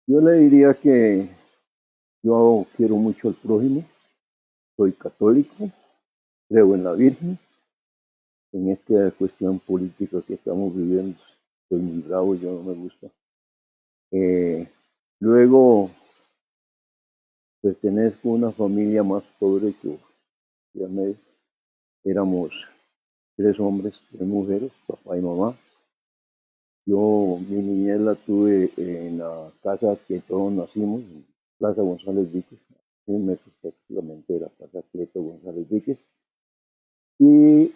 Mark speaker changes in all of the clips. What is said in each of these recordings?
Speaker 1: Yo le diría que yo quiero mucho al prójimo, soy católico, creo en la Virgen, en esta cuestión política que estamos viviendo, soy muy bravo, yo no me gusta. Eh, Luego pertenezco a una familia más pobre que ya me éramos tres hombres, tres mujeres, papá y mamá. Yo mi niñez la tuve en la casa que todos nacimos, en Plaza González Víquez, 100 metros prácticamente de la casa Cleto González Víquez. Y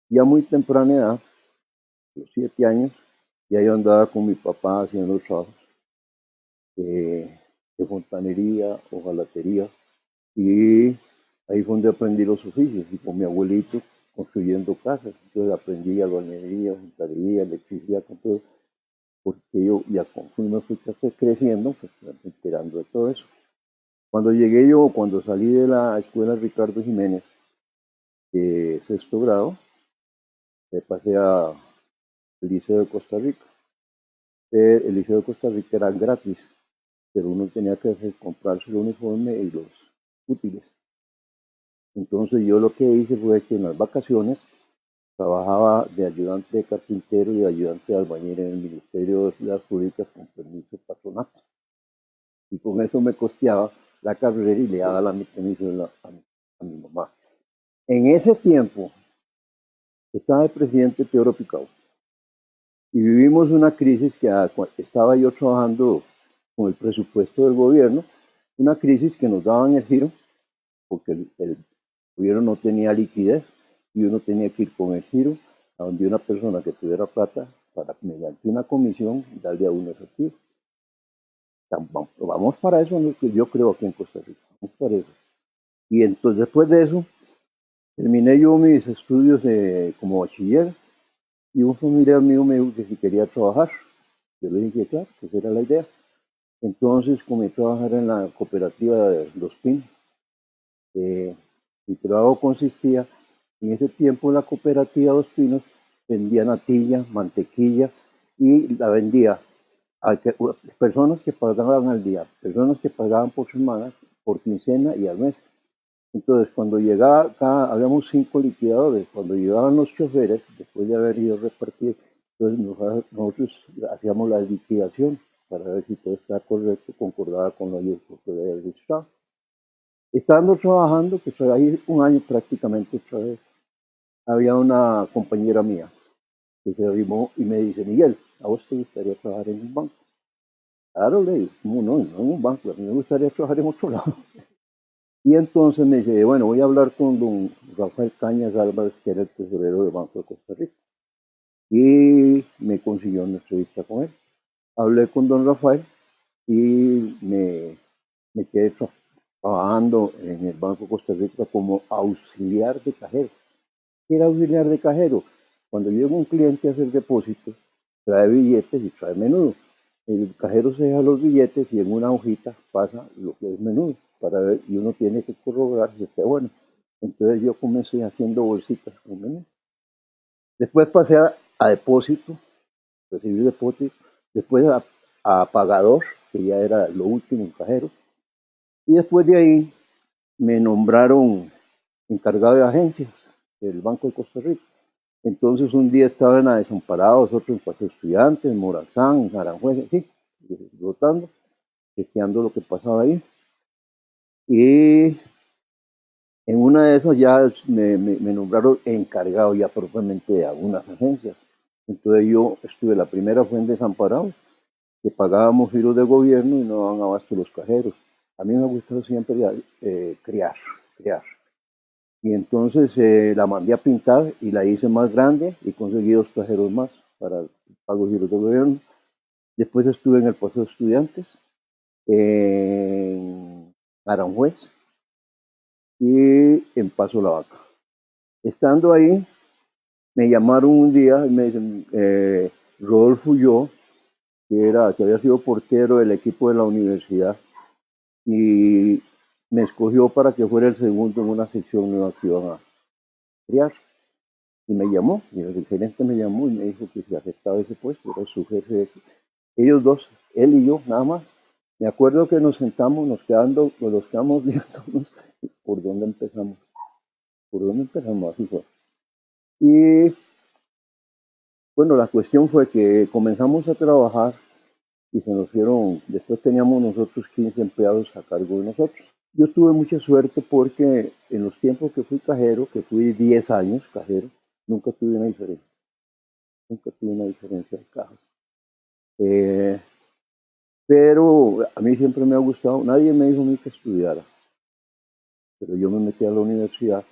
Speaker 1: ya muy temprana edad, los 7 años, ya yo andaba con mi papá haciendo trabajos eh, de fontanería, hojalatería, y ahí fue donde aprendí los oficios, y con mi abuelito construyendo casas. Entonces aprendí albañilería, fontanería, electricidad, con todo, porque yo ya conforme fui creciendo, pues me fui enterando de todo eso. Cuando salí de la escuela Ricardo Jiménez, de sexto grado, me pasé al Liceo de Costa Rica. El Liceo de Costa Rica era gratis, pero uno tenía que comprarse el uniforme y los útiles. Entonces yo lo que hice fue que en las vacaciones trabajaba de ayudante de carpintero y de ayudante de albañil en el Ministerio de Ciudades Públicas con permiso patronato. Y con eso me costeaba la carrera y le daba mi permiso a mi mamá. En ese tiempo estaba el presidente Teodoro Picado y vivimos una crisis que estaba yo trabajando con el presupuesto del gobierno, una crisis que nos daban el giro porque el gobierno no tenía liquidez y uno tenía que ir con el giro a donde una persona que tuviera plata para, mediante una comisión, darle a uno efectivo. Vamos para eso, ¿no? Que yo creo aquí en Costa Rica, vamos para eso. Y entonces después de eso, terminé yo mis estudios como bachiller y un familiar mío me dijo que si quería trabajar. Yo le dije que claro, que esa era la idea. Entonces comencé a trabajar en la cooperativa de Los Pinos. Mi trabajo consistía, en ese tiempo la cooperativa Dos Pinos vendía natilla, mantequilla y la vendía a personas que pagaban al día, personas que pagaban por semana, por quincena y al mes. Entonces, cuando llegaba acá, habíamos 5 liquidadores. Cuando llegaban los choferes, después de haber ido a repartir, entonces nosotros hacíamos la liquidación para ver si todo está correcto, concordaba con lo que había registrado. Estando trabajando, que estoy ahí un año prácticamente otra vez, había una compañera mía que se arrimó y me dice, Miguel, ¿a vos te gustaría trabajar en un banco? Claro, le digo, ¿cómo no? No en un banco, a mí me gustaría trabajar en otro lado. Y entonces me dice, bueno, voy a hablar con don Rafael Cañas Álvarez, que era el tesorero del Banco de Costa Rica. Y me consiguió una entrevista con él. Hablé con don Rafael y me quedé trabajando en el Banco de Costa Rica como auxiliar de cajero. ¿Qué era auxiliar de cajero? Cuando llega un cliente a hacer depósitos, trae billetes y trae menudo. El cajero se deja los billetes y en una hojita pasa lo que es menudo para ver, y uno tiene que corroborar si está bueno. Entonces yo comencé haciendo bolsitas con menudo. Después pasé a depósito, recibir depósito, después a pagador, que ya era lo último en cajero, y después de ahí me nombraron encargado de agencias del Banco de Costa Rica. Entonces un día estaba en la Desamparados, otro en Paso Estudiantes, en Morazán, en Aranjuez, así, rotando, chequeando lo que pasaba ahí. Y en una de esas ya me nombraron encargado ya propiamente de algunas agencias. Entonces yo estuve, la primera fue en Desamparados, que pagábamos giros de gobierno y no daban abasto los cajeros. A mí me ha gustado siempre crear. Y entonces la mandé a pintar y la hice más grande y conseguí 2 cajeros más para pago giros de gobierno. Después estuve en el Paso de Estudiantes, en Aranjuez y en Paso La Vaca. Estando ahí, me llamaron un día y me dicen, Rodolfo Ulloa, que había sido portero del equipo de la universidad, y me escogió para que fuera el segundo en una sección nueva que iban a crear. Y me llamó, y el gerente me llamó y me dijo que si aceptaba ese puesto, era su jefe. Ellos dos, él y yo, nada más. Me acuerdo que nos sentamos, nos quedamos viéndonos por dónde empezamos. ¿Por dónde empezamos? Así fue. Y bueno, la cuestión fue que comenzamos a trabajar y se nos dieron, después teníamos nosotros 15 empleados a cargo de nosotros. Yo tuve mucha suerte porque en los tiempos que fui cajero, que fui 10 años cajero, nunca tuve una diferencia. Nunca tuve una diferencia de cajas. Eh, pero a mí siempre me ha gustado, nadie me dijo a mí que estudiara, pero yo me metí a la universidad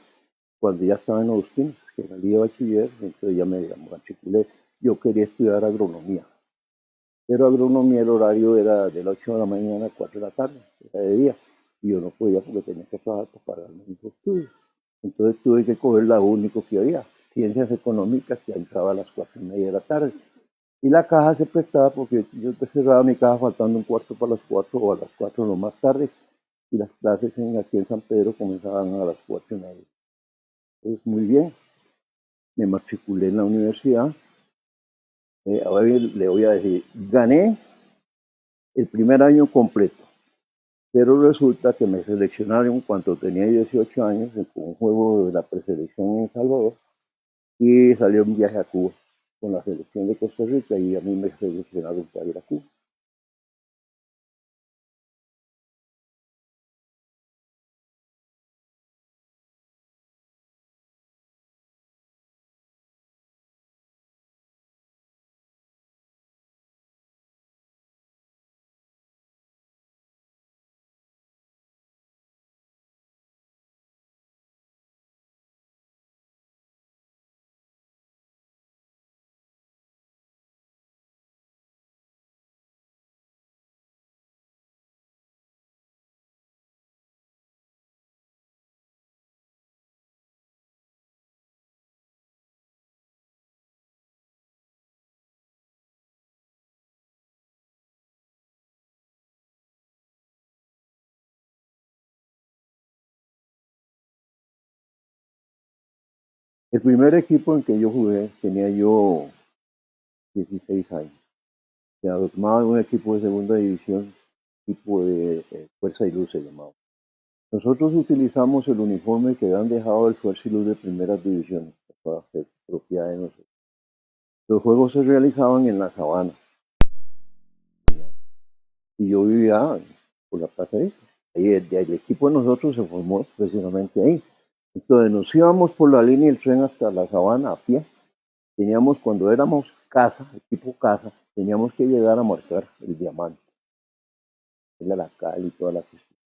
Speaker 1: cuando ya estaba en Austin, que salí de bachiller, entonces ya me matriculé. Yo quería estudiar agronomía, pero agronomía el horario era de las 8 de la mañana a 4 de la tarde, era de día, y yo no podía porque tenía que trabajar para pagarme mis estudios. Entonces tuve que coger la único que había, ciencias económicas, que entraba a las 4:30 de la tarde. Y la caja se prestaba porque yo cerraba mi caja faltando un cuarto para las 4 o a las 4 lo más tarde, y las clases aquí en San Pedro comenzaban a las 4:30. Entonces, muy bien, me matriculé en la universidad. Ahora le voy a decir, gané el primer año completo, pero resulta que me seleccionaron cuando tenía 18 años con un juego de la preselección en El Salvador y salió un viaje a Cuba con la selección de Costa Rica y a mí me seleccionaron para ir a Cuba. El primer equipo en que yo jugué tenía yo 16 años. Se armaba un equipo de segunda división, tipo de Fuerza y Luz se llamaba. Nosotros utilizamos el uniforme que habían dejado el Fuerza y Luz de primeras divisiones para hacer propiedad de nosotros. Los juegos se realizaban en la sabana y yo vivía por la Plaza ahí. El equipo de nosotros se formó precisamente ahí. Entonces nos íbamos por la línea del tren hasta la sabana a pie. Teníamos, cuando éramos casa, equipo casa, teníamos que llegar a marcar el diamante, la cal y toda la cuestión.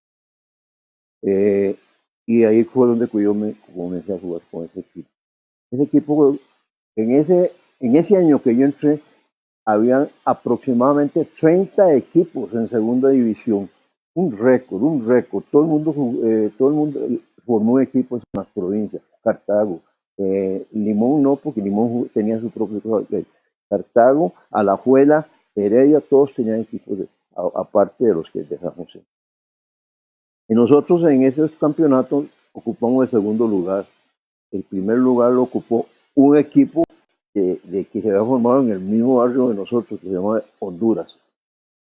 Speaker 1: Y ahí fue donde yo me comencé a jugar con ese equipo. Ese equipo, en ese año que yo entré, habían aproximadamente 30 equipos en segunda división. Un récord, un récord. Todo el mundo formó un equipo en las provincias. Cartago, Limón no, porque Limón tenía su propio club. Cartago, Alajuela, Heredia, todos tenían equipos aparte de los que dejamos. Y nosotros en esos campeonatos ocupamos el segundo lugar. El primer lugar lo ocupó un equipo que se había formado en el mismo barrio de nosotros, que se llama Honduras.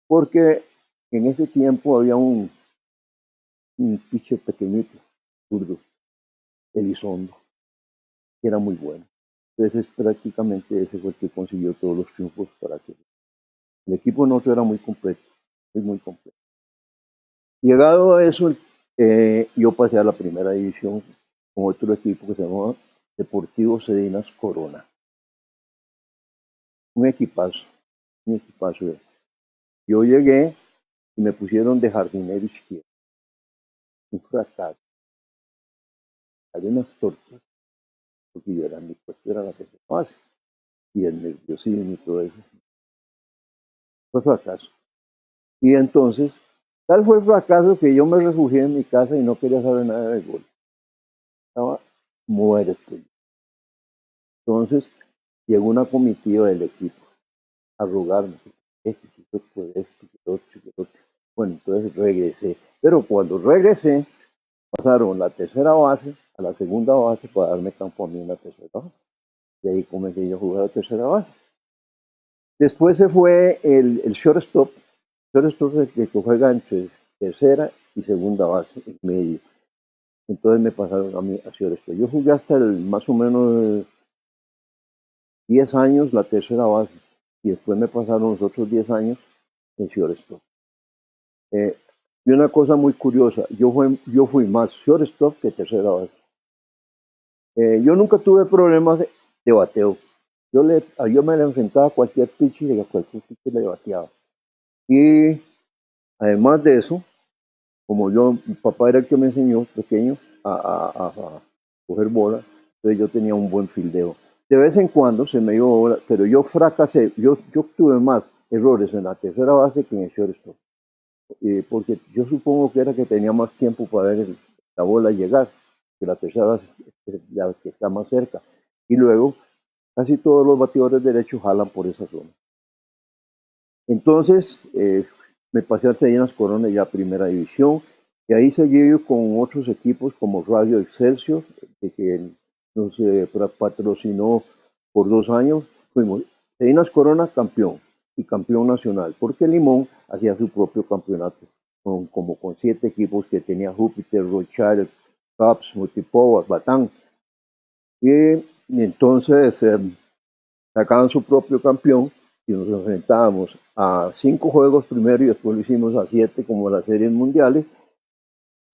Speaker 1: Porque en ese tiempo había un pitcher pequeñito, zurdo, Elizondo, que era muy bueno. Entonces prácticamente ese fue el que consiguió todos los triunfos para que el equipo nuestro era muy completo, muy completo. Llegado a eso, yo pasé a la primera división con otro equipo que se llamaba Deportivo Cedinas Corona. Un equipazo, un equipazo. Yo llegué y me pusieron de jardinero izquierdo. Un fracaso. Había unas tortas, porque yo era mi puesto, era la tercera base. Y el nerviosismo y todo eso. Fue fracaso. Y entonces, tal fue el fracaso que yo me refugié en mi casa y no quería saber nada de gol. Estaba muerto. Entonces, llegó una comitiva del equipo a rogarme, este chico puede esto, que otro, que otro. Bueno, entonces regresé. Pero cuando regresé, pasaron la tercera base a la segunda base para darme campo a mí en la tercera base. Y ahí comencé yo a jugar a la tercera base. Después se fue el shortstop, shortstop es el que juega entre tercera y segunda base, en medio. Entonces me pasaron a mí a shortstop. Yo jugué hasta más o menos 10 años la tercera base y después me pasaron los otros 10 años en shortstop. Y una cosa muy curiosa, yo fui más shortstop que tercera base. Yo nunca tuve problemas de bateo. Yo me le enfrentaba a cualquier pitcher y a cualquier pitcher le bateaba. Y además de eso, como mi papá era el que me enseñó pequeño a coger bola, entonces yo tenía un buen fildeo. De vez en cuando se me iba bola, pero yo fracasé, yo tuve más errores en la tercera base que en el shortstop, porque yo supongo que era que tenía más tiempo para ver la bola llegar, que la tercera base es la que está más cerca. Y luego, casi todos los bateadores derechos jalan por esa zona. Entonces, me pasé a Teninas Corona ya a primera división, y ahí seguí yo con otros equipos como Radio Excelsior, que nos patrocinó por 2 años. Fuimos Teninas Corona campeón y campeón nacional, porque Limón hacía su propio campeonato, como con 7 equipos que tenía Júpiter, Rochard, Caps, Multipower, Batán. Y entonces sacaban su propio campeón y nos enfrentábamos a 5 juegos primero y después lo hicimos a 7 como las series mundiales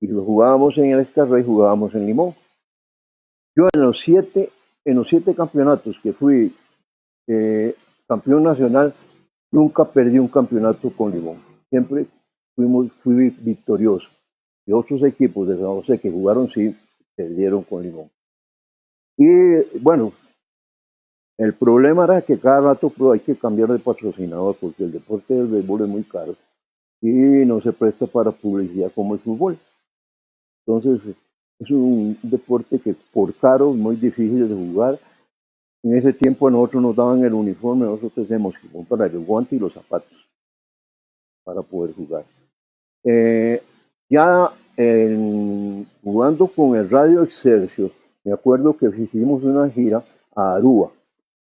Speaker 1: y lo jugábamos en el Escarrey y jugábamos en Limón. Yo en los siete campeonatos que fui campeón nacional, nunca perdí un campeonato con Limón. Siempre fui victorioso. Y otros equipos de San José que jugaron sí, perdieron con Limón. Y bueno, el problema era que cada rato hay que cambiar de patrocinador porque el deporte del béisbol es muy caro y no se presta para publicidad como el fútbol. Entonces es un deporte que por caro es muy difícil de jugar. En ese tiempo a nosotros nos daban el uniforme, nosotros tenemos que comprar el guante y los zapatos para poder jugar. Ya jugando con el Radio Excelsior, me acuerdo que hicimos una gira a Aruba.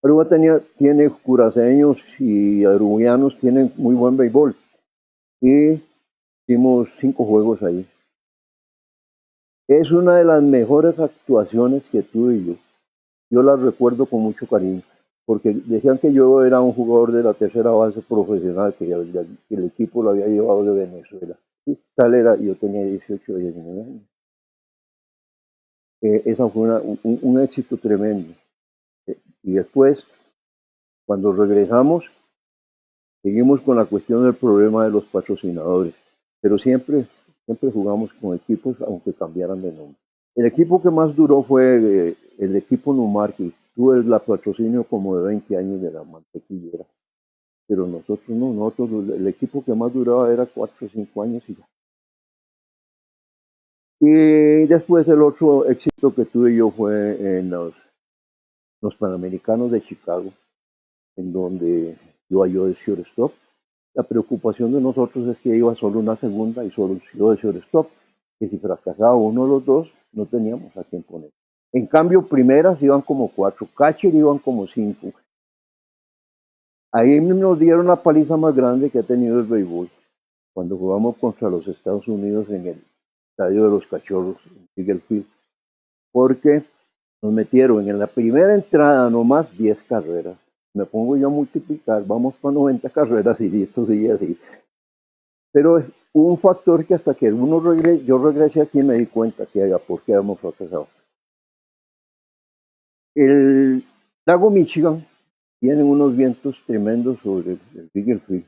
Speaker 1: Aruba tiene curaceños y arubianos, tienen muy buen béisbol. Y hicimos 5 juegos ahí. Es una de las mejores actuaciones que tuve yo. Yo las recuerdo con mucho cariño, porque decían que yo era un jugador de la tercera base profesional, que el equipo lo había llevado de Venezuela. Y tal era, yo tenía 18 o 19 años. Esa fue un éxito tremendo. Y después, cuando regresamos, seguimos con la cuestión del problema de los patrocinadores, pero siempre jugamos con equipos aunque cambiaran de nombre. El equipo que más duró fue el equipo Numar, que tuvo el patrocinio como de 20 años de la mantequillera, pero nosotros no, el equipo que más duraba era 4 o 5 años y ya. Y después el otro éxito que tuve yo fue en los Panamericanos de Chicago, en donde yo de shortstop. La preocupación de nosotros es que iba solo una segunda y solo yo de shortstop, que si fracasaba uno de los dos, no teníamos a quién poner. En cambio, primeras iban como 4, catcher iban como 5. Ahí nos dieron la paliza más grande que ha tenido el béisbol, cuando jugamos contra los Estados Unidos en el estadio de los Cachorros, en Eagle Field, porque nos metieron en la primera entrada nomás 10 carreras. Me pongo yo a multiplicar, vamos para 90 carreras y esto sigue así. Pero hubo un factor que hasta que yo regresé aquí me di cuenta que era por qué habíamos fracasado. El lago Michigan tiene unos vientos tremendos sobre el Eagle Field.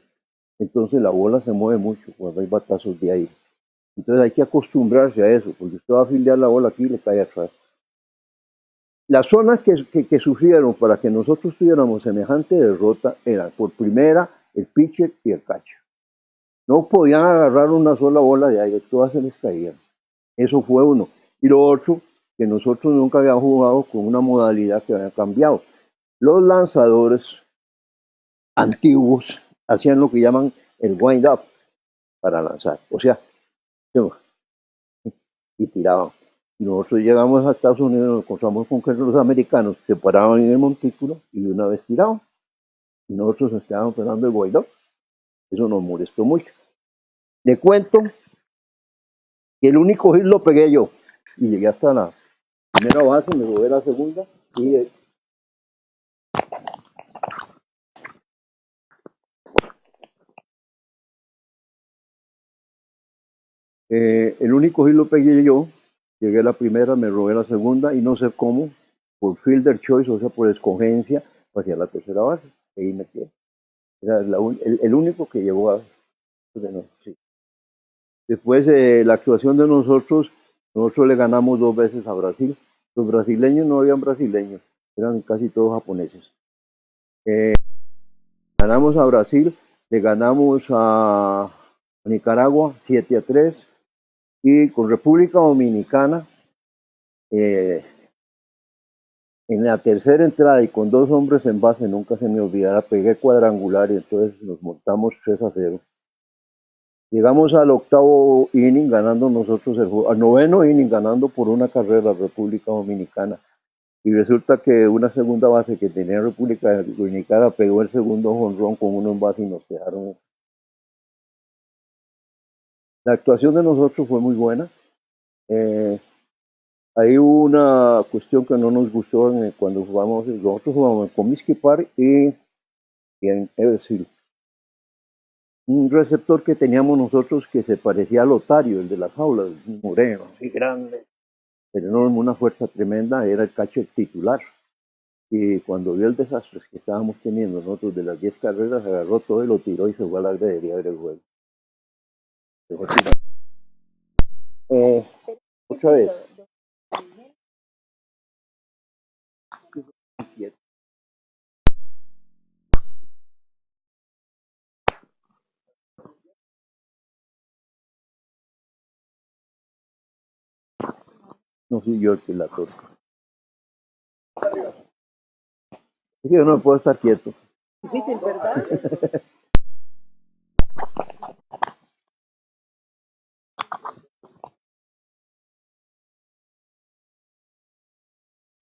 Speaker 1: Entonces la bola se mueve mucho cuando hay batazos de aire. Entonces hay que acostumbrarse a eso, porque usted va a fildear la bola aquí y le cae atrás. Las zonas que sufrieron para que nosotros tuviéramos semejante derrota eran por primera el pitcher y el catcher. No podían agarrar una sola bola de aire, todas se les caían. Eso fue uno. Y lo otro, que nosotros nunca habíamos jugado con una modalidad que había cambiado. Los lanzadores antiguos hacían lo que llaman el wind-up para lanzar. O sea, y tiraban. Y nosotros llegamos a Estados Unidos y nos encontramos con que los americanos se paraban en el montículo y de una vez tiraban. Y nosotros nos quedábamos esperando el wind-up. Eso nos molestó mucho. Le cuento que el único hit lo pegué yo y llegué hasta la primera base, me robé la segunda y el único hit lo pegué yo, llegué a la primera, me robé la segunda y no sé cómo, por fielder choice, o sea, por escogencia, pasé a la tercera base, y ahí me quedé. Era el único que llegó a... Bueno, sí. Después la actuación de nosotros le ganamos 2 veces a Brasil. Los brasileños no habían brasileños, eran casi todos japoneses. Eh, Ganamos a Brasil, le ganamos a Nicaragua 7-3 y con República Dominicana eh, en la tercera entrada y con 2 hombres en base, nunca se me olvidará, pegué cuadrangular y entonces nos montamos 3-0. Llegamos al octavo inning ganando nosotros al noveno inning ganando por una carrera República Dominicana. Y resulta que una segunda base que tenía República Dominicana pegó el segundo jonrón con uno en base y nos quedaron. La actuación de nosotros fue muy buena. Hay una cuestión que no nos gustó cuando jugamos, nosotros jugamos en Comiskey Park y en Eversfield. Un receptor que teníamos nosotros que se parecía al Lotario, el de las jaulas, moreno, así grande, pero enorme, una fuerza tremenda, era el catcher titular. Y cuando vio el desastre que estábamos teniendo nosotros de las 10 carreras, agarró todo y lo tiró y se fue a la gradería del juego. Eh, Otra vez. No soy yo el que la toca. Es que yo no puedo estar quieto. Difícil, ¿verdad?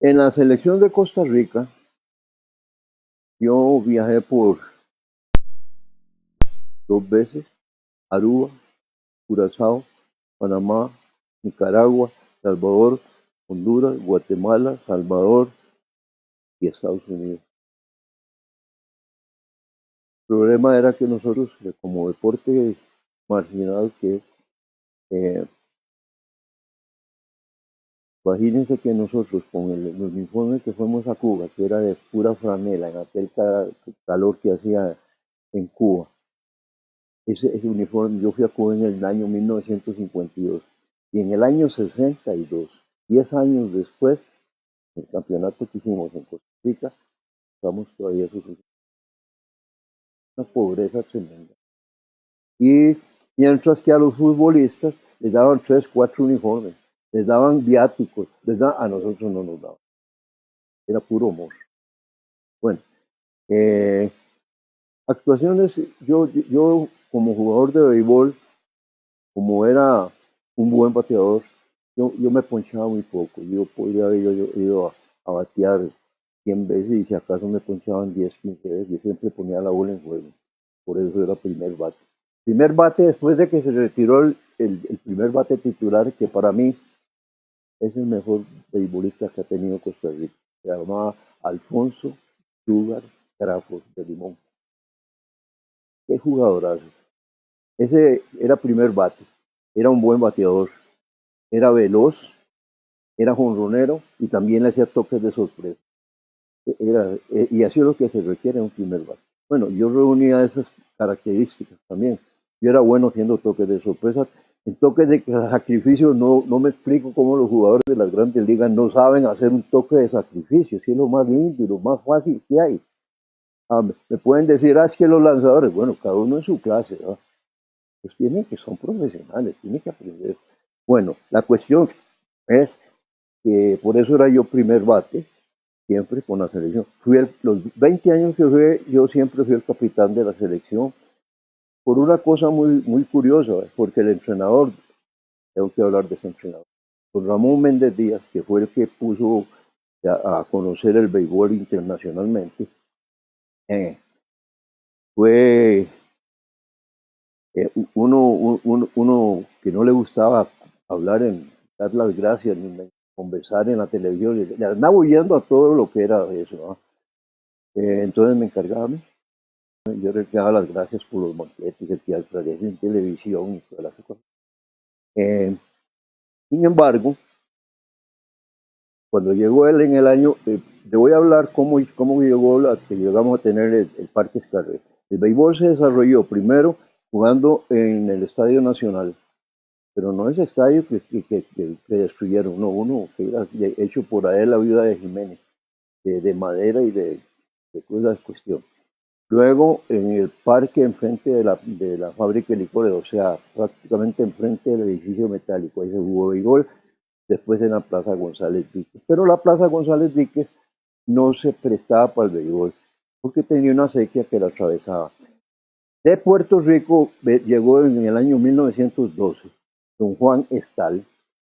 Speaker 1: En la selección de Costa Rica, yo viajé por 2 veces, Aruba, Curazao, Panamá, Nicaragua, Salvador, Honduras, Guatemala, Salvador y Estados Unidos. El problema era que nosotros, como deporte marginal que imagínense que nosotros con el uniforme que fuimos a Cuba, que era de pura franela, en aquel calor que hacía en Cuba, ese uniforme, yo fui a Cuba en el año 1952 y en el año 62, 10 años después, el campeonato que hicimos en Costa Rica, estamos todavía sufriendo una pobreza tremenda. Y mientras que a los futbolistas les daban 3, 4 uniformes, les daban viáticos, a nosotros no nos daban, era puro humor. Bueno, actuaciones, yo como jugador de béisbol, como era un buen bateador, yo me ponchaba muy poco. Yo podría haber ido a batear 100 veces y si acaso me ponchaban 10, 15 veces. Yo siempre ponía la bola en juego. Por eso era primer bate. Primer bate después de que se retiró el primer bate titular, que para mí es el mejor beisbolista que ha tenido Costa Rica. Se llamaba Alfonso Sugar Crawford de Limón. Qué jugadorazo. Ese era primer bate, era un buen bateador, era veloz, era jonronero y también le hacía toques de sorpresa. Y así es lo que se requiere en un primer bate. Bueno, yo reunía esas características también. Yo era bueno haciendo toques de sorpresa. En toques de sacrificio no me explico cómo los jugadores de las grandes ligas no saben hacer un toque de sacrificio, si es lo más lindo y lo más fácil que hay. Me pueden decir, es que los lanzadores, bueno, cada uno en su clase, ¿no? Pues tienen que son profesionales, tienen que aprender. Bueno, la cuestión es que por eso era yo primer bate, siempre con la selección. Los 20 años que fui, yo siempre fui el capitán de la selección, por una cosa muy curiosa, porque el entrenador, tengo que hablar de ese entrenador, don Ramón Méndez Díaz, que fue el que puso a conocer el béisbol internacionalmente, fue Uno que no le gustaba hablar dar las gracias, ni conversar en la televisión, le andaba huyendo a todo lo que era eso, ¿no? Entonces me encargaba a mí. Yo le daba las gracias por los banquetes, el teatro, en televisión y todas las cosas. Eh, Sin embargo, cuando llegó él en el año, le voy a hablar cómo llegó que llegamos a tener el Parque Escarre. El béisbol se desarrolló primero jugando en el Estadio Nacional, pero no ese estadio que destruyeron, no, uno que era hecho por Adela la viuda de Jiménez, de madera y de cosas de cuestión. Luego en el parque enfrente de la fábrica de licores, o sea, prácticamente enfrente del edificio metálico, ahí se jugó béisbol, después en la Plaza González Víquez. Pero la Plaza González Víquez no se prestaba para el béisbol, porque tenía una sequía que la atravesaba. De Puerto Rico llegó en el año 1912 don Juan Estal,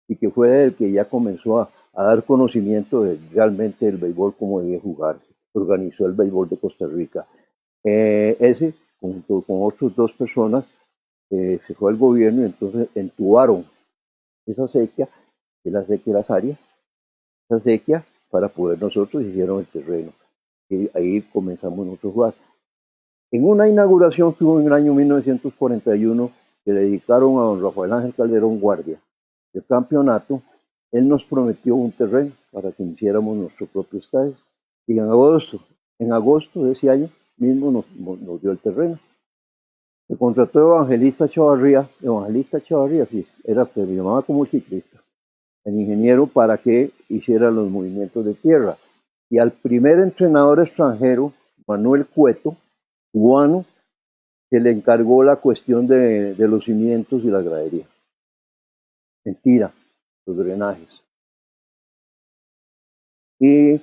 Speaker 1: y que fue el que ya comenzó a dar conocimiento de realmente el béisbol, cómo debía jugarse. Organizó el béisbol de Costa Rica. Ese, junto con otras dos personas, se fue al gobierno y entonces entubaron esa sequía, que es la sequía de las áreas, esa sequía para poder nosotros hicieron el terreno. Y ahí comenzamos nosotros a jugar. En una inauguración que hubo en el año 1941, que le dedicaron a don Rafael Ángel Calderón Guardia el campeonato, él nos prometió un terreno para que hiciéramos nuestro propio estadio. Y en agosto de ese año mismo nos dio el terreno. Se contrató Evangelista Chavarría, sí, era que me llamaba como ciclista, el ingeniero, para que hiciera los movimientos de tierra. Y al primer entrenador extranjero, Manuel Cueto, cubano, se le encargó la cuestión de los cimientos y la gradería. Mentira, los drenajes. Y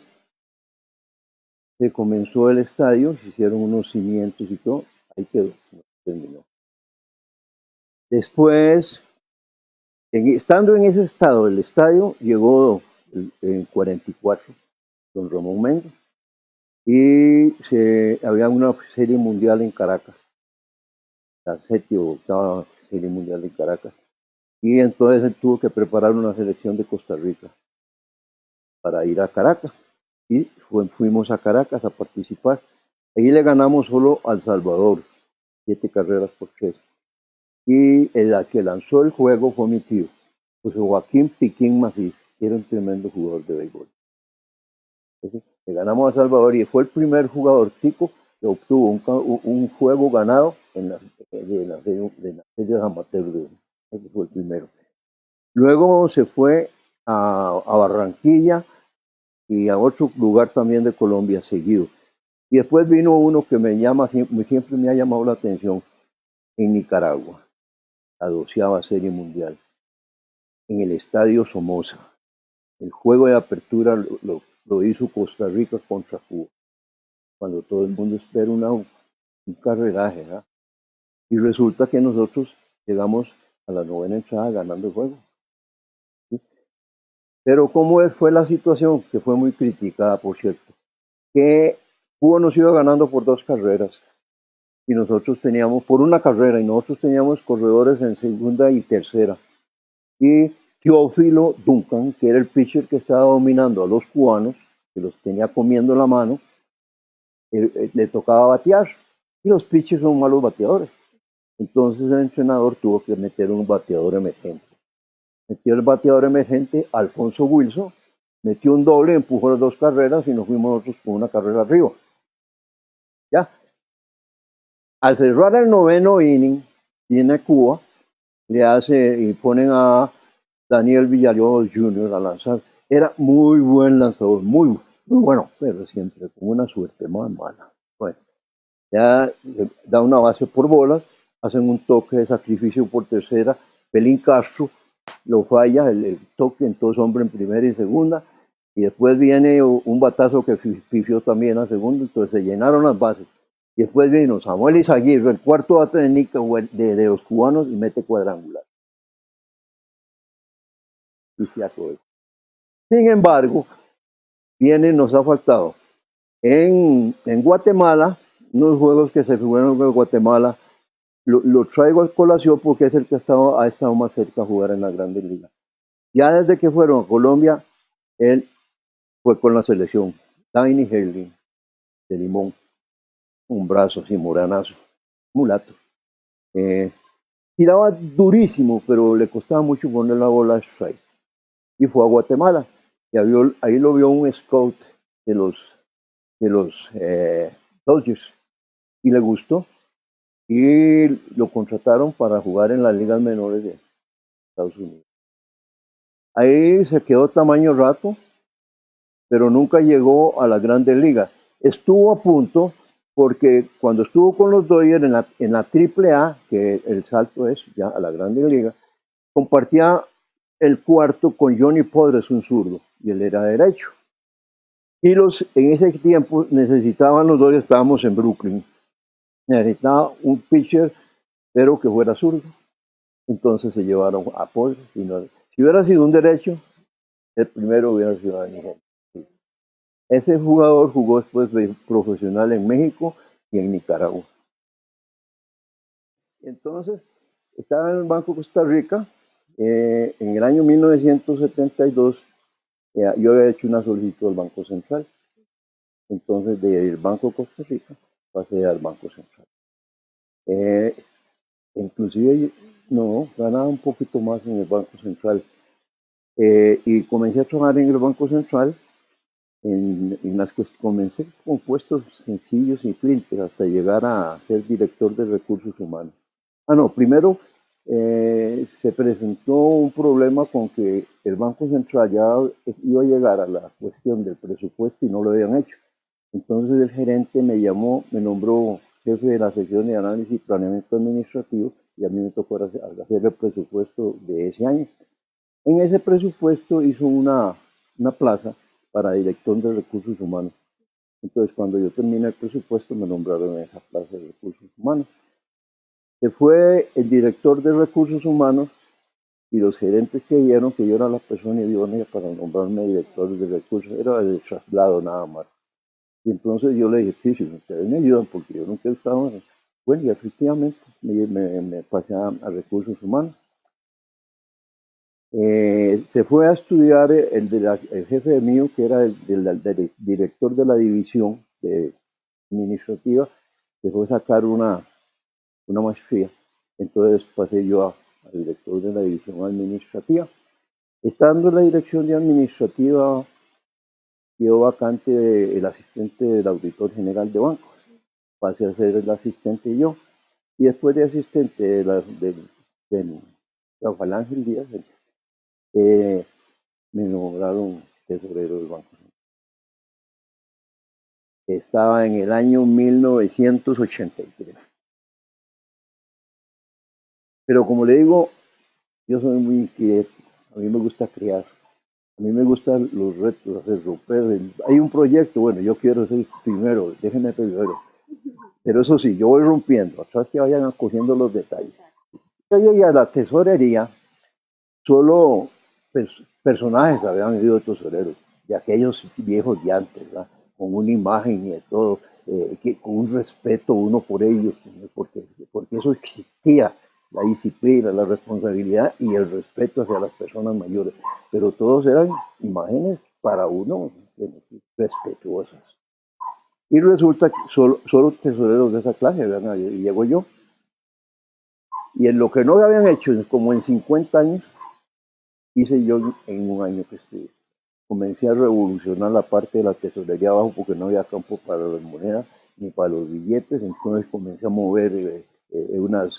Speaker 1: se comenzó el estadio, se hicieron unos cimientos y todo, ahí quedó, terminó. Después, estando en ese estado del estadio, llegó en 44 don Ramón Méndez y había una serie mundial en Caracas, la 7ª o 8ª serie mundial en Caracas, y entonces él tuvo que preparar una selección de Costa Rica para ir a Caracas, y fuimos a Caracas a participar. Ahí le ganamos solo a El Salvador, 7 carreras por 3. Y el que lanzó el juego fue mi tío, José Joaquín Piquín Macís, que era un tremendo jugador de béisbol. Entonces, le ganamos a Salvador y fue el primer jugador tico que obtuvo un juego ganado en las series amateur. Ese fue el primero. Luego se fue a Barranquilla y a otro lugar también de Colombia seguido. Y después vino uno que siempre me ha llamado la atención, en Nicaragua, la 12ª Serie Mundial, en el Estadio Somoza. El juego de apertura lo hizo Costa Rica contra Cuba, cuando todo el mundo espera un carreraje, ¿verdad? Y resulta que nosotros llegamos a la 9ª entrada ganando el juego. ¿Sí? Pero ¿cómo fue la situación? Que fue muy criticada, por cierto, que Cuba nos iba ganando por 2 carreras y nosotros teníamos por 1 carrera, y nosotros teníamos corredores en segunda y tercera. Y Teófilo Duncan, que era el pitcher que estaba dominando a los cubanos, que los tenía comiendo la mano, le tocaba batear. Y los pitchers son malos bateadores. Entonces el entrenador tuvo que meter un bateador emergente. Metió el bateador emergente, Alfonso Wilson, metió un doble, empujó las 2 carreras y nos fuimos nosotros con 1 carrera arriba. Ya. Al cerrar el 9º inning, viene Cuba, le hace y ponen a Daniel Villalobos Jr. a lanzar. Era muy buen lanzador, muy bueno, pero siempre con una suerte más mala. Bueno, ya da una base por bolas, hacen un toque de sacrificio por tercera, Pelín Castro lo falla, el toque, entonces hombre en primera y segunda, y después viene un batazo que pifió también a segundo, entonces se llenaron las bases. Y después vino Samuel Izaguirre, el cuarto bate de los cubanos, y mete cuadrangular. Y se acabó. Sin embargo, nos ha faltado en Guatemala, unos juegos que se jugaron en Guatemala, lo traigo a colación porque es el que ha estado más cerca a jugar en la Grandes Ligas. Ya desde que fueron a Colombia, él fue con la selección. Tiny Herling, de Limón, un brazo así moranazo, mulato. Eh, tiraba durísimo, pero le costaba mucho poner la bola a strike. Y fue a Guatemala. Y ahí lo vio un scout de los Dodgers y le gustó. Y lo contrataron para jugar en las ligas menores de Estados Unidos. Ahí se quedó tamaño rato, pero nunca llegó a las grandes ligas. Estuvo a punto porque cuando estuvo con los Dodgers en la AAA, que el salto es ya a la Grande Liga, compartía el cuarto con Johnny Podres, un zurdo, y él era derecho. Y en ese tiempo necesitaban los Dodgers, estábamos en Brooklyn, necesitaba un pitcher, pero que fuera zurdo. Entonces se llevaron a Podres. Si hubiera sido un derecho, el primero hubiera sido Danny Henry. Ese jugador jugó después de profesional en México y en Nicaragua. Entonces, estaba en el Banco Costa Rica. En el año 1972, yo había hecho una solicitud al Banco Central. Entonces, del Banco Costa Rica pasé al Banco Central. Inclusive, no, ganaba un poquito más en el Banco Central. Y comencé a trabajar en el Banco Central. Comencé con puestos sencillos y simples hasta llegar a ser director de recursos humanos. No, primero se presentó un problema con que el Banco Central ya iba a llegar a la cuestión del presupuesto y no lo habían hecho. Entonces el gerente me llamó, me nombró jefe de la sección de análisis y planeamiento administrativo y a mí me tocó hacer el presupuesto de ese año. En ese presupuesto hizo una plaza para director de recursos humanos. Entonces, cuando yo terminé el presupuesto, me nombraron en esa plaza de recursos humanos. Se fue el director de recursos humanos y los gerentes que vieron que yo era la persona idónea para nombrarme director de recursos, era el traslado nada más. Y entonces yo le dije, sí, si ustedes me ayudan, porque yo nunca he estado. Bueno, y efectivamente me pasé a recursos humanos. Se fue a estudiar el jefe mío, que era el director de la división administrativa, se fue a sacar una maestría. Entonces pasé yo a director de la división administrativa. Estando en la dirección de administrativa, quedó vacante el asistente del auditor general de bancos. Pasé a ser el asistente yo. Y después de asistente de Rafael Ángel Díaz, me nombraron tesorero del Banco Central. Estaba en el año 1983. Pero como le digo, yo soy muy inquieto, a mí me gusta crear, a mí me gustan los retos, hacer romper. Hay un proyecto, bueno, yo quiero ser primero, déjenme primero. Pero eso sí, yo voy rompiendo, atrás que vayan cogiendo los detalles. Yo llegué a la tesorería, solo personajes habían ido tesoreros, de aquellos viejos de antes, ¿verdad? Con una imagen y de todo, con un respeto uno por ellos, porque eso existía, la disciplina, la responsabilidad y el respeto hacia las personas mayores, pero todos eran imágenes para uno respetuosas. Y resulta que solo tesoreros de esa clase, ¿verdad? Y llego yo. Y en lo que no habían hecho como en 50 años, hice yo en un año que estuve. Comencé a revolucionar la parte de la tesorería abajo porque no había campo para las monedas ni para los billetes, entonces comencé a mover unas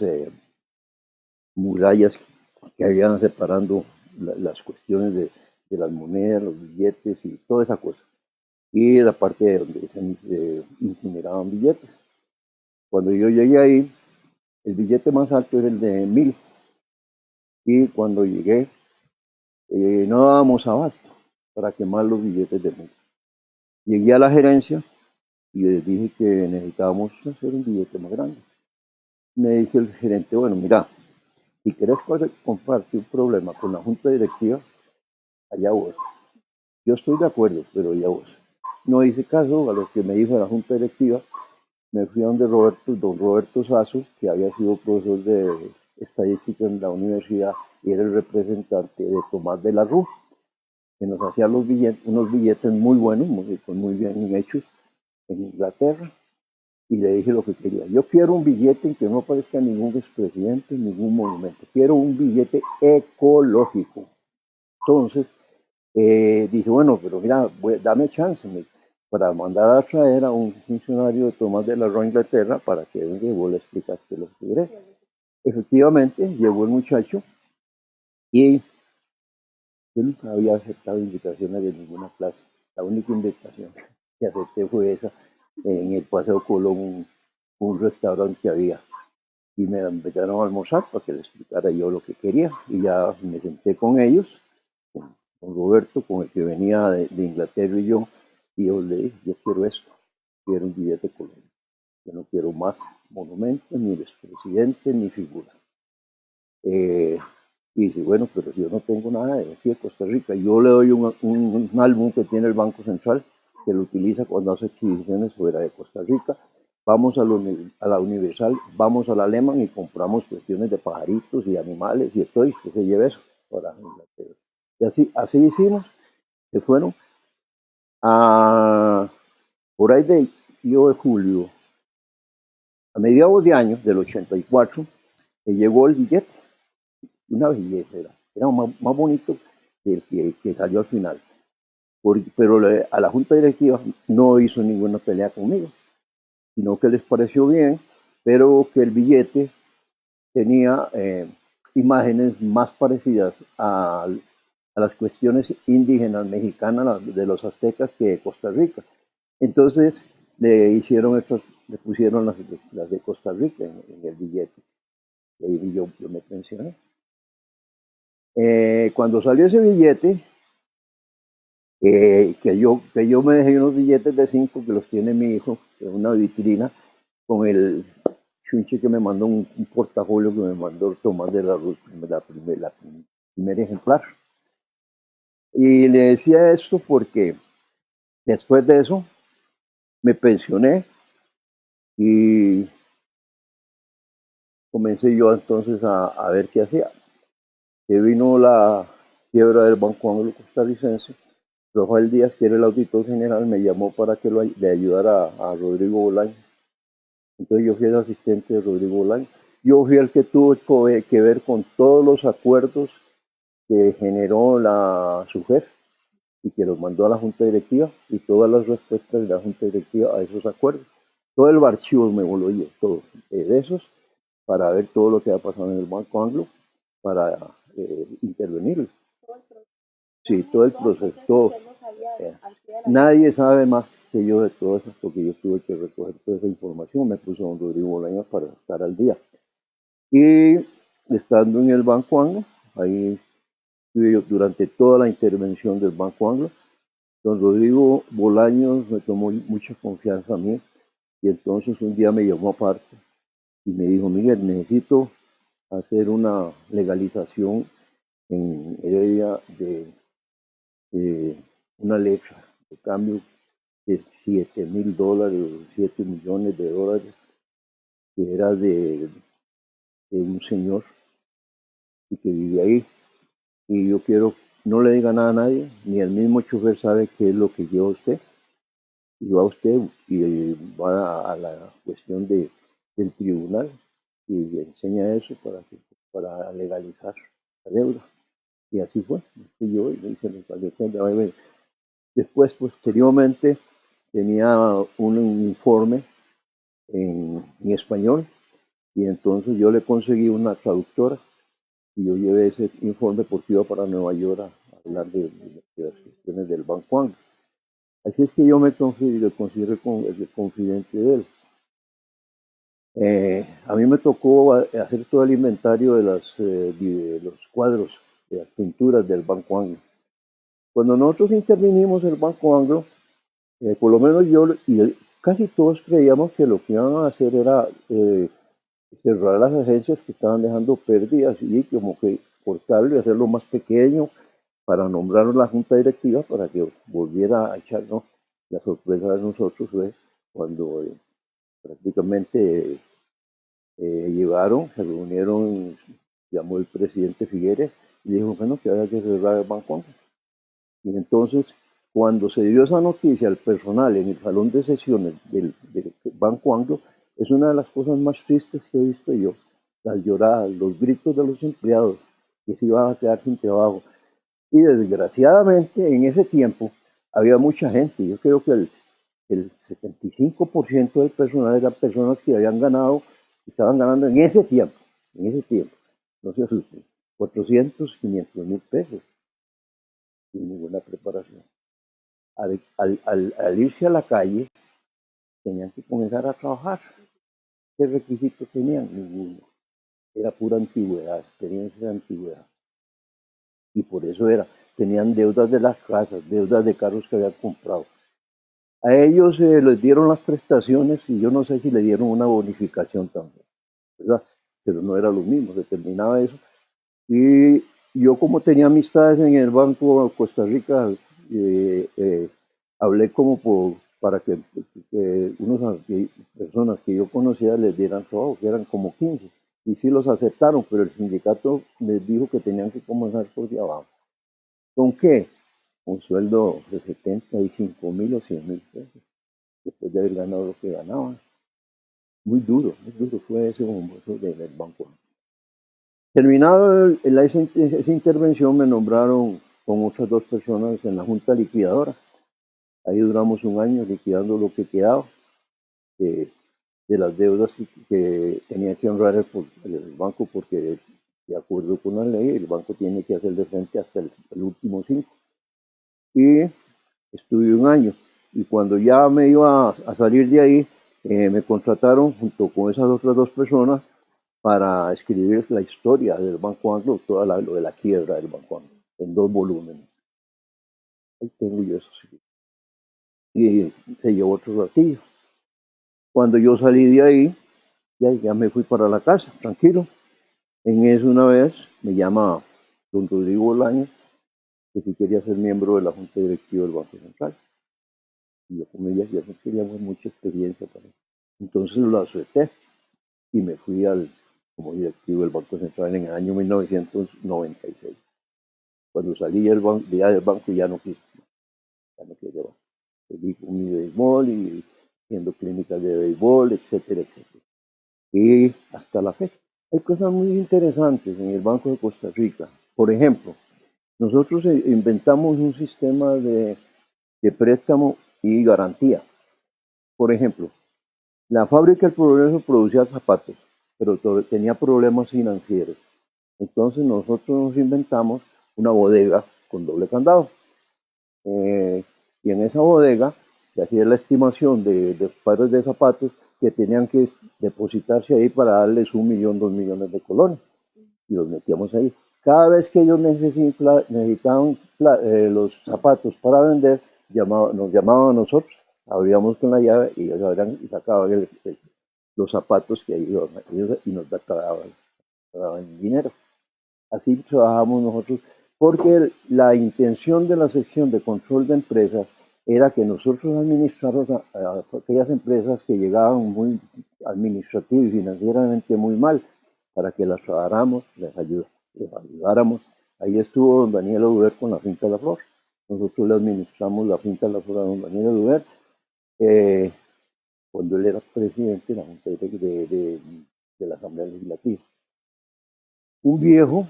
Speaker 1: murallas que habían separando las cuestiones de las monedas, los billetes y toda esa cosa. Y la parte de donde se incineraban billetes. Cuando yo llegué ahí, el billete más alto era el de 1000. Y cuando llegué, no dábamos abasto para quemar los billetes de 1000. Llegué a la gerencia y les dije que necesitábamos hacer un billete más grande. Me dice el gerente, bueno, mira, si querés compartir un problema con la junta directiva, allá vos. Yo estoy de acuerdo, pero allá vos. No hice caso a lo que me dijo la junta directiva me fui a donde don Roberto Sazo, que había sido profesor de estadística en la universidad y era el representante de Tomás de la Rúa, que nos hacía unos billetes muy buenos, muy bien hechos en Inglaterra, y le dije lo que quería. Yo quiero un billete en que no aparezca ningún expresidente, ningún monumento. Quiero un billete ecológico. Entonces, dije, bueno, pero mira, dame chance para mandar a traer a un funcionario de Tomás de la Rúa, Inglaterra, para que venga y vos le explicaste lo que querés. Efectivamente, llegó el muchacho y yo nunca había aceptado invitaciones de ninguna clase. La única invitación que acepté fue esa, en el Paseo Colón, un restaurante que había. Y me invitaron a almorzar para que le explicara yo lo que quería. Y ya me senté con ellos, con Roberto, con el que venía de Inglaterra y yo le dije, yo quiero esto, quiero un billete colombiano. Yo no quiero más monumentos, ni expresidente, ni figura. Y dice, bueno, pero si yo no tengo nada de aquí de Costa Rica, yo le doy un álbum que tiene el Banco Central, que lo utiliza cuando hace adquisiciones fuera de Costa Rica. Vamos a la Universal, vamos a la Lehman y compramos cuestiones de pajaritos y animales y esto, y que se lleve eso para Inglaterra. Y así hicimos, se fueron a, por ahí de julio, a mediados de año del 84, llegó el billete, una belleza, era más bonito que el que salió al final. Pero a la junta directiva no hizo ninguna pelea conmigo, sino que les pareció bien, pero que el billete tenía imágenes más parecidas a las cuestiones indígenas mexicanas de los aztecas que de Costa Rica. Entonces le pusieron las de Costa Rica en el billete. Y ahí yo me pensioné. Cuando salió ese billete, que yo me dejé unos billetes de 5 que los tiene mi hijo, en una vitrina, con el chunche que me mandó, un portafolio que me mandó Tomás de la Rúa, primer ejemplar. Y le decía esto porque después de eso me pensioné y comencé yo entonces a ver qué hacía. Que vino la quiebra del Banco Anglo Costarricense. Rafael Díaz, que era el auditor general, me llamó para que le ayudara a Rodrigo Bolaño. Entonces yo fui el asistente de Rodrigo Bolaño. Yo fui el que tuvo que ver con todos los acuerdos que generó su jefe y que los mandó a la Junta Directiva y todas las respuestas de la Junta Directiva a esos acuerdos. Todo el archivo me voló yo, todo, de esos, para ver todo lo que ha pasado en el Banco Anglo, para intervenir. Sí, todo el proceso, todo. Nadie sabe más que yo de todo eso, porque yo tuve que recoger toda esa información. Me puso don Rodrigo Bolaño para estar al día. Y estando en el Banco Anglo, ahí estuve yo durante toda la intervención del Banco Anglo. Don Rodrigo Bolaños me tomó mucha confianza a mí y entonces un día me llamó aparte y me dijo, Miguel, necesito hacer una legalización en Heredia de una letra de cambio de $7,000, 7 millones de dólares, que era de un señor y que vive ahí. Y yo quiero, no le diga nada a nadie, ni el mismo chofer sabe qué es lo que lleva usted. Y va usted y va a la cuestión del tribunal y le enseña eso para legalizar la deuda. Y así fue. Y yo hice el Después, posteriormente, tenía un informe en español y entonces yo le conseguí una traductora y yo llevé ese informe porque iba para Nueva York a hablar de las cuestiones del Banco Anglo. Así es que yo me considero el confidente de él. A mí me tocó hacer todo el inventario de los cuadros, de las pinturas del Banco Anglo. Cuando nosotros intervinimos en el Banco Anglo, por lo menos yo y casi todos creíamos que lo que iban a hacer era cerrar las agencias que estaban dejando pérdidas y como que cortarlo y hacerlo más pequeño para nombrar la junta directiva para que volviera a echarnos. La sorpresa de nosotros fue cuando prácticamente llegaron, se reunieron, llamó el presidente Figueres y dijo, bueno, que había que cerrar el Banco Anglo. Y entonces, cuando se dio esa noticia al personal en el salón de sesiones del Banco Anglo, es una de las cosas más tristes que he visto yo. Las lloradas, los gritos de los empleados que se iban a quedar sin trabajo. Y desgraciadamente en ese tiempo había mucha gente. Yo creo que el 75% del personal eran personas que habían ganado, que estaban ganando en ese tiempo, no se asusten, 400, 500 mil pesos, sin ninguna preparación. Al irse a la calle, tenían que comenzar a trabajar. ¿Qué requisitos tenían? Ninguno. Era pura antigüedad, experiencia de antigüedad. Y por eso tenían deudas de las casas, deudas de carros que habían comprado. A ellos les dieron las prestaciones y yo no sé si le dieron una bonificación también, ¿verdad? Pero no era lo mismo, se terminaba eso. Y yo como tenía amistades en el Banco de Costa Rica, hablé como para que unas personas que yo conocía les dieran trabajo, que eran como 15. Y sí los aceptaron, pero el sindicato les dijo que tenían que comenzar por de abajo. ¿Con qué? Un sueldo de 75,000 o 100,000 pesos, después de haber ganado lo que ganaban. Muy duro fue ese momento del banco. Terminado esa intervención, me nombraron con otras dos personas en la junta liquidadora. Ahí duramos un año liquidando lo que quedaba de las deudas que tenía que honrar el banco, porque de acuerdo con la ley el banco tiene que hacerle frente hasta el último 5. Y estuve un año. Y cuando ya me iba a salir de ahí, me contrataron junto con esas otras dos personas para escribir la historia del Banco Anglo, lo de la quiebra del Banco Anglo, en 2 volúmenes. Ahí tengo yo eso. Sí. Y se llevó otro ratillo. Cuando yo salí de ahí, ya me fui para la casa, tranquilo. En eso una vez me llama don Rodrigo Bolaños, que si quería ser miembro de la Junta Directiva del Banco Central. Y yo como ella ya no quería mucha experiencia para eso. Entonces lo acepté y me fui como directivo del Banco Central en el año 1996. Cuando salí del banco ya no quise llevar. Seguí con mi béisbol y haciendo clínicas de béisbol, etcétera, etcétera. Y hasta la fecha. Hay cosas muy interesantes en el Banco de Costa Rica. Por ejemplo, nosotros inventamos un sistema de préstamo y garantía. Por ejemplo, la fábrica del Progreso producía zapatos, pero tenía problemas financieros. Entonces nosotros nos inventamos una bodega con doble candado. Y en esa bodega se hacía la estimación de pares de zapatos que tenían que depositarse ahí para darles 1 millón, 2 millones de colones. Y los metíamos ahí. Cada vez que ellos necesitaban los zapatos para vender, nos llamaban a nosotros, abríamos con la llave y ellos abrían y sacaban los zapatos que ellos y nos daban dinero. Así trabajamos nosotros, porque la intención de la sección de control de empresas era que nosotros administráramos a aquellas empresas que llegaban muy administrativo y financieramente muy mal, para que las trabajáramos, les ayudáramos. Ahí estuvo don Daniel Oduber con la Finca La Flor. Nosotros le administramos la Finca La Flor a don Daniel Oduber cuando él era presidente de la Junta de la Asamblea Legislativa. Un viejo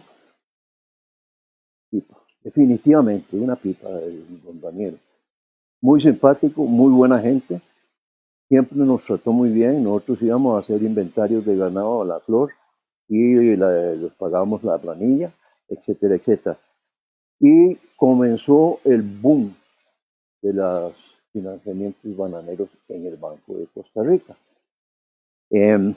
Speaker 1: pipa, definitivamente una pipa de don Daniel. Muy simpático, muy buena gente, siempre nos trató muy bien. Nosotros íbamos a hacer inventarios de ganado a La Flor y les pagábamos la planilla, etcétera, etcétera. Y comenzó el boom de los financiamientos bananeros en el Banco de Costa Rica. El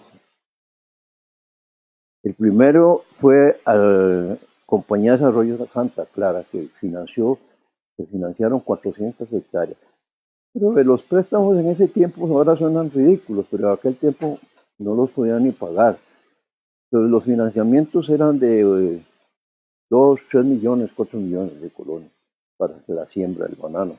Speaker 1: primero fue a la Compañía de Desarrollo de Santa Clara, que se financiaron 400 hectáreas. Pero de los préstamos en ese tiempo ahora suenan ridículos, pero en aquel tiempo no los podían ni pagar. Entonces, los financiamientos eran de 2, 3 millones, 4 millones de colones para la siembra del banano.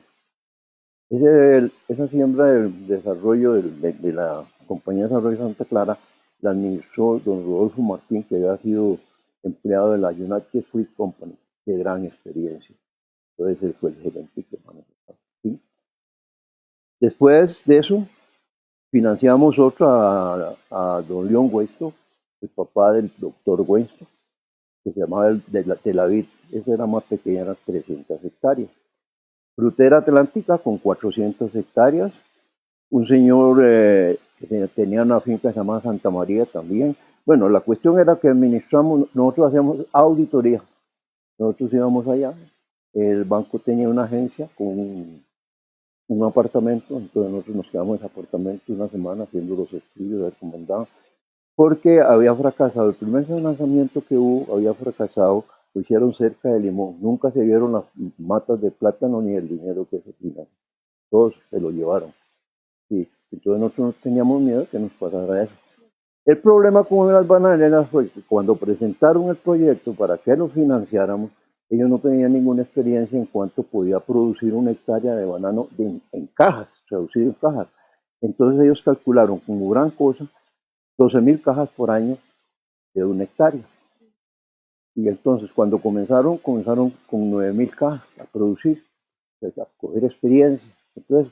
Speaker 1: Esa siembra del desarrollo de la compañía de Desarrollo Santa Clara la administró don Rodolfo Martín, que había sido empleado de la United Fruit Company, de gran experiencia. Entonces él fue el gerente que manejaba. ¿Sí? Después de eso, financiamos otra a don León Huesto, el papá del doctor Huesto, que se llamaba de la Vid. Esa era más pequeña, eran 300 hectáreas. Frutera Atlántica con 400 hectáreas. Un señor que tenía una finca llamada Santa María también. Bueno, la cuestión era que administramos, nosotros hacíamos auditoría. Nosotros íbamos allá, el banco tenía una agencia con un apartamento, entonces nosotros nos quedamos en ese apartamento una semana haciendo los estudios, a ver cómo andaba, porque había fracasado, el primer lanzamiento que hubo había fracasado, lo hicieron cerca de Limón, nunca se vieron las matas de plátano ni el dinero que se financió, todos se lo llevaron. Sí, entonces nosotros teníamos miedo que nos pasara eso. El problema con las bananeras fue que cuando presentaron el proyecto para que lo financiáramos, ellos no tenían ninguna experiencia en cuánto podía producir una hectárea de banano en cajas, traducido en cajas. Entonces ellos calcularon como gran cosa 12.000 cajas por año de una hectárea. Y entonces cuando comenzaron con 9.000 cajas a producir, a coger experiencia. Entonces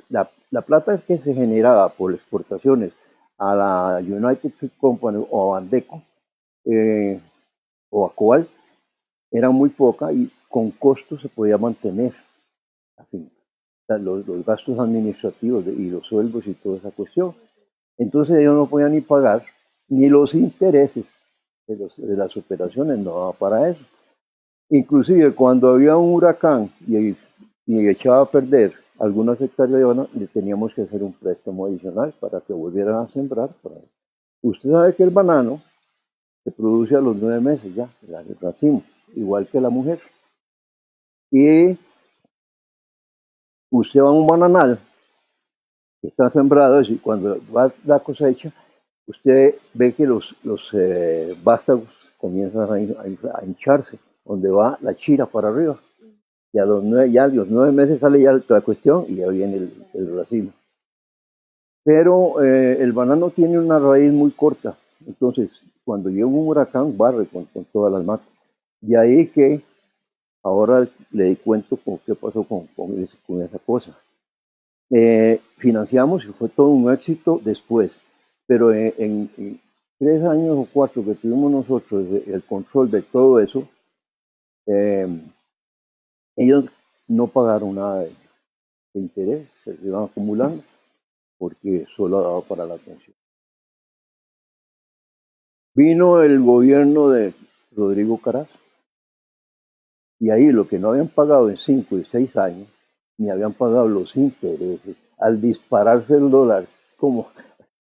Speaker 1: la plata que se generaba por exportaciones a la United Fruit Company o a Bandeco o a Coal era muy poca y con costos se podía mantener la finca. O sea, los gastos administrativos y los sueldos y toda esa cuestión. Entonces ellos no podían ni pagar ni los intereses de las operaciones, no daba para eso. Inclusive cuando había un huracán y echaba a perder algunas hectáreas de banano, le teníamos que hacer un préstamo adicional para que volvieran a sembrar. Usted sabe que el banano se produce a los 9 meses ya, el racimo, igual que la mujer. Y usted va a un bananal que está sembrado y cuando va la cosecha, usted ve que los vástagos comienzan a hincharse, donde va la chira para arriba. Y a los 9 meses sale ya la cuestión y ya viene el racimo. Pero el banano tiene una raíz muy corta, entonces cuando llega un huracán barre con todas las matas. Y ahí que ahora le di cuento con qué pasó con esa cosa. Financiamos y fue todo un éxito después, pero en 3 años o 4 que tuvimos nosotros el control de todo eso, ellos no pagaron nada de interés, se iban acumulando porque solo daba para la atención. Vino el gobierno de Rodrigo Carazo y ahí lo que no habían pagado en 5 y 6 años, ni habían pagado los intereses, al dispararse el dólar,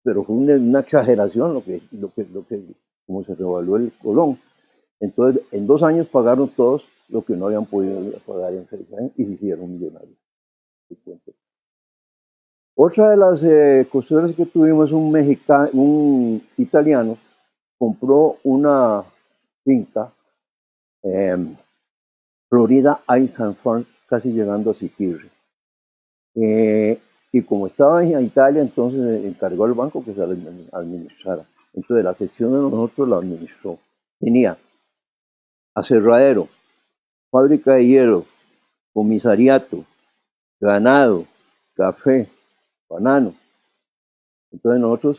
Speaker 1: pero fue una exageración como se revaluó el colón. Entonces, en 2 años pagaron todos lo que no habían podido pagar en 6 años y se hicieron millonarios. Otra de las cuestiones que tuvimos, un italiano compró una finca, Florida Ice and Farm, casi llegando a Siquirre. Y como estaba en Italia, entonces encargó al banco que se administrara. Entonces la sección de nosotros la administró. Tenía aserradero, fábrica de hielo, comisariato, ganado, café, banano. Entonces nosotros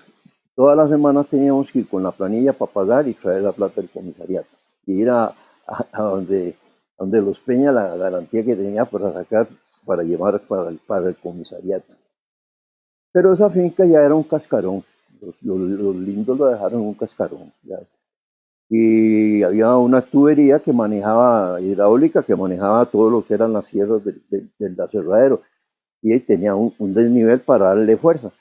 Speaker 1: todas las semanas teníamos que ir con la planilla para pagar y traer la plata del comisariato. Y ir a donde los Peña la garantía que tenía para sacar, para llevar para el comisariato. Pero esa finca ya era un cascarón. Los lindos lo dejaron en un cascarón. Ya. Y había una tubería que manejaba, hidráulica, que manejaba todo lo que eran las sierras del aserradero. Y tenía un desnivel para darle fuerza.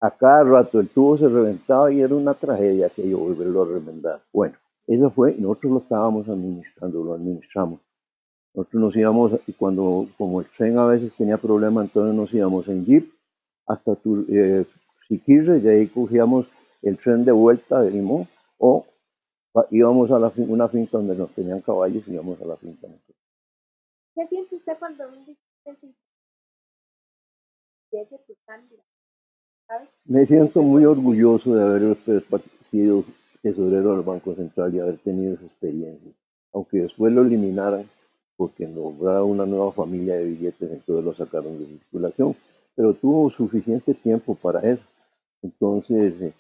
Speaker 1: A cada rato el tubo se reventaba y era una tragedia que yo volverlo a remendar. Bueno, eso fue, nosotros lo estábamos administrando, lo administramos. Nosotros nos íbamos, y como el tren a veces tenía problemas, entonces nos íbamos en jeep hasta Siquirre, y ahí cogíamos el tren de vuelta de Limón, o íbamos a una finca donde nos tenían caballos y íbamos a la finca.
Speaker 2: ¿Qué siente usted cuando un dirigente llegue tu cambio? ¿sabes?
Speaker 1: Me siento muy orgulloso de haber sido tesorero del Banco Central y haber tenido esa experiencia. Aunque después lo eliminaran porque nombraron una nueva familia de billetes, entonces lo sacaron de circulación. Pero tuvo suficiente tiempo para eso. Entonces,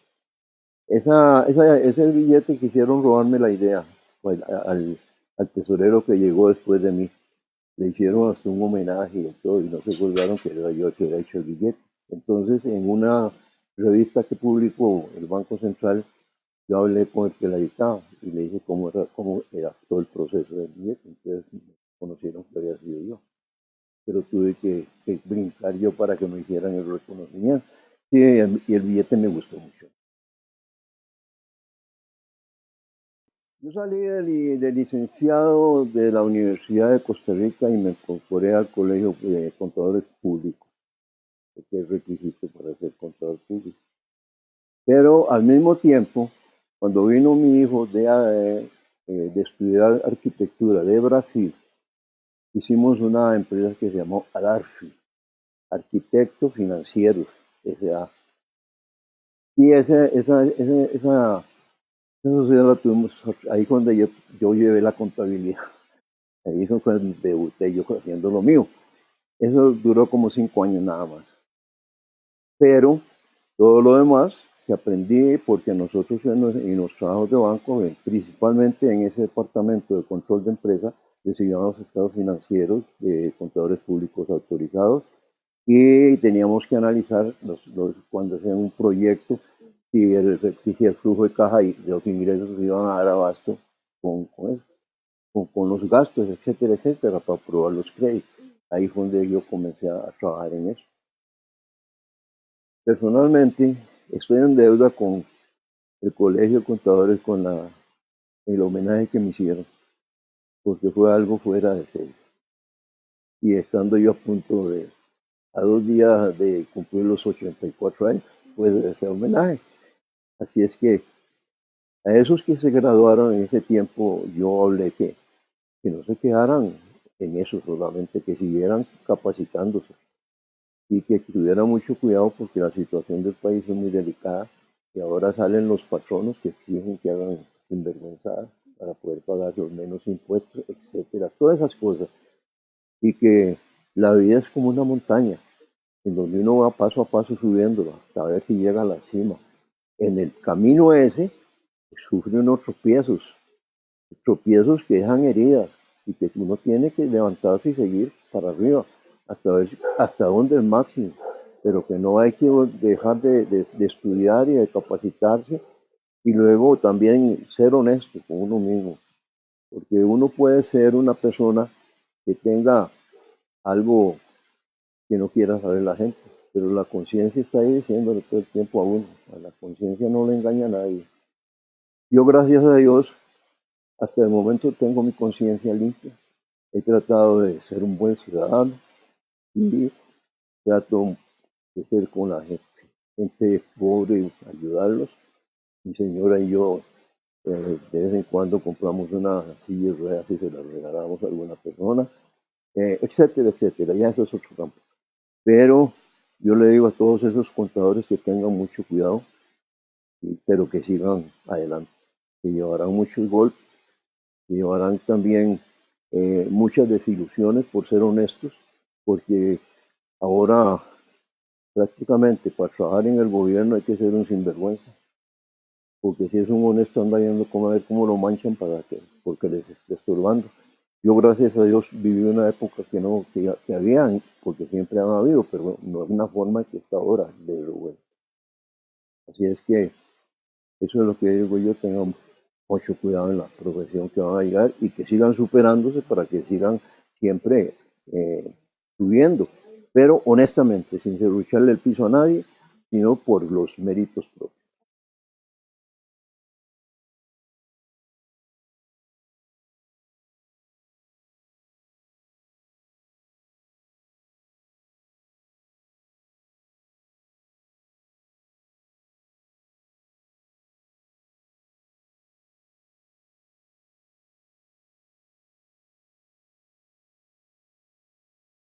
Speaker 1: ese billete quisieron robarme la idea pues, al tesorero que llegó después de mí. Le hicieron hasta un homenaje y todo, y no se acordaron que era yo el que había hecho el billete. Entonces, en una revista que publicó el Banco Central, yo hablé con el que la editaba y le dije cómo era todo el proceso del billete. Entonces, me conocieron que había sido yo. Pero tuve que brincar yo para que me hicieran el reconocimiento. Sí, y el billete me gustó mucho. Yo salí de licenciado de la Universidad de Costa Rica y me incorporé al Colegio de Contadores Públicos, que es requisito para ser contador público. Pero al mismo tiempo, cuando vino mi hijo de estudiar arquitectura de Brasil, hicimos una empresa que se llamó Adarfi, Arquitectos Financieros S.A. Y esa sociedad la tuvimos, ahí donde yo llevé la contabilidad. Ahí fue cuando debuté yo haciendo lo mío. Eso duró como 5 años nada más. Pero todo lo demás que aprendí porque nosotros en los trabajos de banco, principalmente en ese departamento de control de empresa, recibíamos estados financieros de contadores públicos autorizados y teníamos que analizar cuando hacían un proyecto si el flujo de caja y los ingresos iban a dar abasto con eso, con los gastos, etcétera, etcétera, para aprobar los créditos. Ahí fue donde yo comencé a trabajar en eso. Personalmente, estoy en deuda con el Colegio de Contadores con el homenaje que me hicieron, porque fue algo fuera de serie. Y estando yo a 2 días de cumplir los 84 años, fue ese homenaje. Así es que a esos que se graduaron en ese tiempo, yo hablé que no se quedaran en eso solamente, que siguieran capacitándose y que tuvieran mucho cuidado porque la situación del país es muy delicada y ahora salen los patronos que exigen que hagan sinvergüenzadas para poder pagar los menos impuestos, etcétera, todas esas cosas. Y que la vida es como una montaña, en donde uno va paso a paso subiéndola hasta ver si llega a la cima. En el camino ese sufre unos tropiezos que dejan heridas y que uno tiene que levantarse y seguir para arriba hasta ver hasta dónde es máximo, pero que no hay que dejar de estudiar y de capacitarse y luego también ser honesto con uno mismo, porque uno puede ser una persona que tenga algo que no quiera saber la gente, pero la conciencia está ahí diciéndole todo el tiempo a uno, a la conciencia no le engaña a nadie. Yo gracias a Dios hasta el momento tengo mi conciencia limpia, he tratado de ser un buen ciudadano y trato de ser con la gente pobre, ayudarlos. Mi señora y yo de vez en cuando compramos una silla de ruedas y se la regalamos a alguna persona, etcétera, etcétera. Ya eso es otro campo. Pero yo le digo a todos esos contadores que tengan mucho cuidado, pero que sigan adelante, que llevarán muchos golpes, que llevarán también muchas desilusiones por ser honestos, porque ahora prácticamente para trabajar en el gobierno hay que ser un sinvergüenza, porque si es un honesto anda viendo cómo, a ver cómo lo manchan porque les esté estorbando. Yo gracias a Dios viví una época que habían, porque siempre han habido, pero no es una forma que está ahora de lo bueno. Así es que eso es lo que digo yo, tengan mucho cuidado en la profesión que van a llegar y que sigan superándose para que sigan siempre subiendo, pero honestamente, sin serrucharle el piso a nadie, sino por los méritos propios.